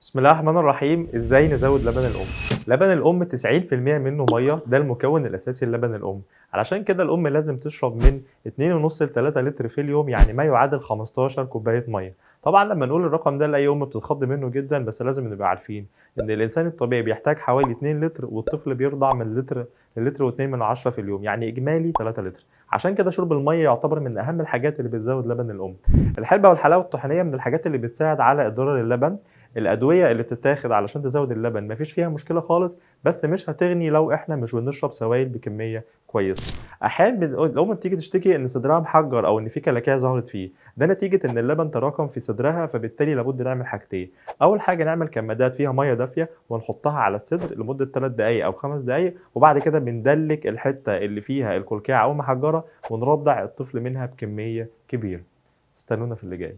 بسم الله الرحمن الرحيم. ازاي نزود لبن الام؟ لبن الام 90% منه ميه، ده المكون الاساسي للبن الام. علشان كده الام لازم تشرب من 2.5 ل 3 لتر في اليوم، يعني ما يعادل 15 كوبايه ميه. طبعا لما نقول الرقم ده لاي ام بتتخض منه جدا، بس لازم نبقى عارفين ان الانسان الطبيعي بيحتاج حوالي 2 لتر، والطفل بيرضع من لتر للتر و2 من 10 في اليوم، يعني اجمالي 3 لتر. عشان كده شرب الميه يعتبر من اهم الحاجات اللي بتزود لبن الام. الحلبة والحلاوة الطحينية من الحاجات اللي بتساعد على إدرار اللبن. الأدوية اللي بتتاخد علشان تزود اللبن مفيش فيها مشكلة خالص، بس مش هتغني لو احنا مش بنشرب سوائل بكمية كويسة. أحيانا الأم بتيجي تشتكي إن صدرها محجر أو إن في كلاكيع ظهرت فيه، ده نتيجة إن اللبن تراكم في صدرها، فبالتالي لابد نعمل حاجتين. أول حاجة نعمل كمادات فيها مية دافية ونحطها على الصدر لمدة 3 دقايق أو 5 دقايق، وبعد كده بندلك الحتة اللي فيها الكلكيع أو محجرة ونرضع الطفل منها بكمية كبيرة. استنونا في اللي جاي.